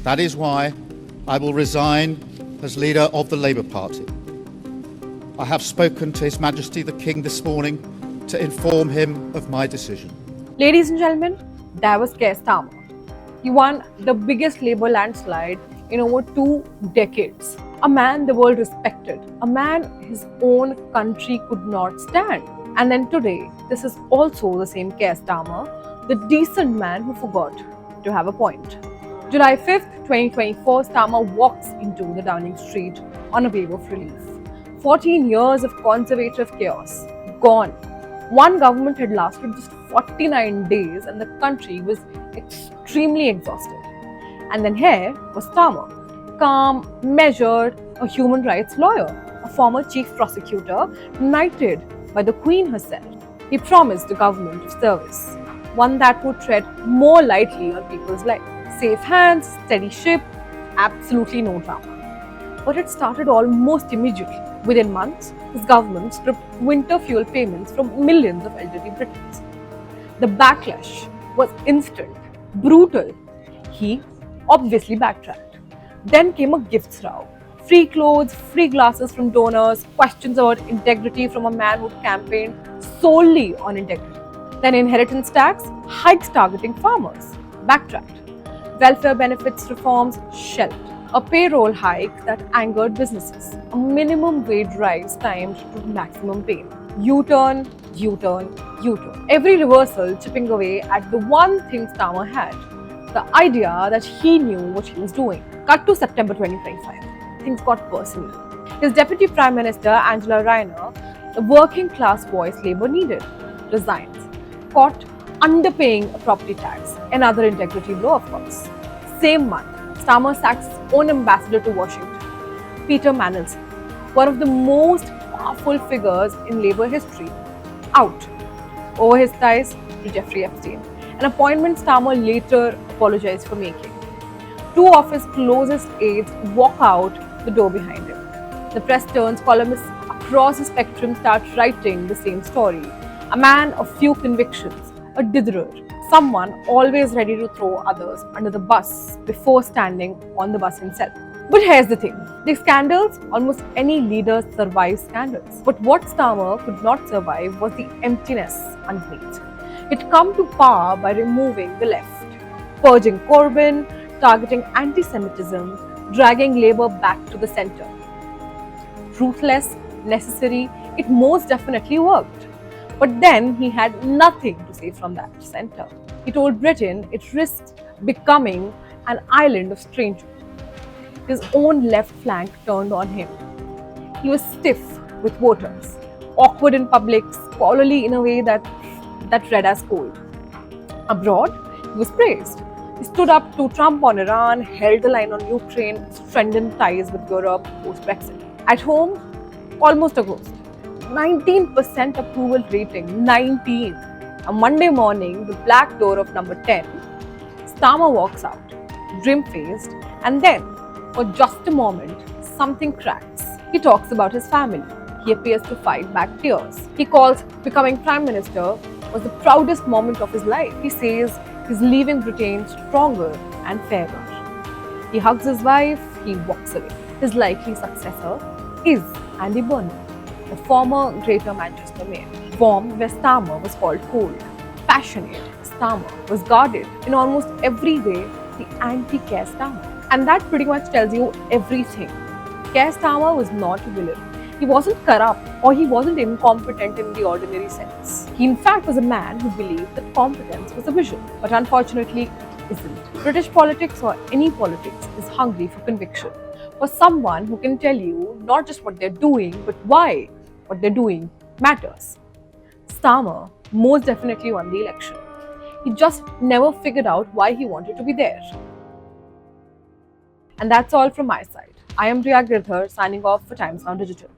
That is why I will resign as leader of the Labour Party. I have spoken to His Majesty the King this morning to inform him of my decision. Ladies and gentlemen, that was Keir Starmer. He won the biggest Labour landslide in over 2 decades. A man the world respected, a man his own country could not stand. And then today, this is also the same Keir Starmer, the decent man who forgot to have a point. July 5th, 2024, Starmer walks into the Downing Street on a wave of relief. 14 years of conservative chaos, gone. One government had lasted just 49 days and the country was extremely exhausted. And then here was Starmer, calm, measured, a human rights lawyer, a former chief prosecutor, knighted by the Queen herself. He promised a government of service, one that would tread more lightly on people's lives. Safe hands, steady ship, absolutely no drama. But it started almost immediately. Within months, his government stripped winter fuel payments from millions of elderly Britons. The backlash was instant, brutal. He obviously backtracked. Then came a gifts row. Free clothes, free glasses from donors, questions about integrity from a man who campaigned solely on integrity. Then inheritance tax, hikes targeting farmers, backtracked. Welfare benefits reforms, shelved. A payroll hike that angered businesses. A minimum wage rise timed to maximum pain. U-turn, U-turn, U-turn. Every reversal chipping away at the one thing Starmer had, the idea that he knew what he was doing. Cut to September 2025. Things got personal. His Deputy Prime Minister, Angela Rayner, the working class voice Labour needed, resigns. Caught underpaying a property tax. Another integrity blow, of course. Same month, Starmer sacks his own ambassador to Washington, Peter Mandelson, one of the most powerful figures in Labour history, out over his ties to Jeffrey Epstein, an appointment Starmer later apologized for making. 2 of his closest aides walk out the door behind him. The press turns, columnists across the spectrum start writing the same story. A man of few convictions, a ditherer, someone always ready to throw others under the bus before standing on the bus himself. But here's the thing, these scandals, almost any leader survives scandals. But what Starmer could not survive was the emptiness underneath. He'd come to power by removing the left, purging Corbyn, targeting anti-Semitism, dragging Labour back to the centre. Ruthless, necessary, it most definitely worked. But then he had nothing to say from that centre. He told Britain it risked becoming an island of strangers. His own left flank turned on him. He was stiff with voters, awkward in public, scholarly in a way that read as cold. Abroad, he was praised. He stood up to Trump on Iran, held the line on Ukraine, strengthened ties with Europe post-Brexit. At home, almost a ghost. 19% approval rating, 19. A Monday morning, the black door of number 10, Starmer walks out, grim-faced, and then, for just a moment, something cracks. He talks about his family. He appears to fight back tears. He calls becoming Prime Minister was the proudest moment of his life. He says he's leaving Britain stronger and fairer. He hugs his wife, he walks away. His likely successor is Andy Burnham, the former Greater Manchester mayor. Warm where Starmer was called cold. Passionate, Starmer was guarded. In almost every way, the anti-Keir Starmer. And that pretty much tells you everything. Keir Starmer was not a villain. He wasn't corrupt or he wasn't incompetent in the ordinary sense. He in fact was a man who believed that competence was a vision, but unfortunately it isn't. British politics or any politics is hungry for conviction. For someone who can tell you not just what they're doing, but why what they're doing matters. Starmer most definitely won the election. He just never figured out why he wanted to be there. And that's all from my side. I am Priya Girdhar signing off for Times Now Digital.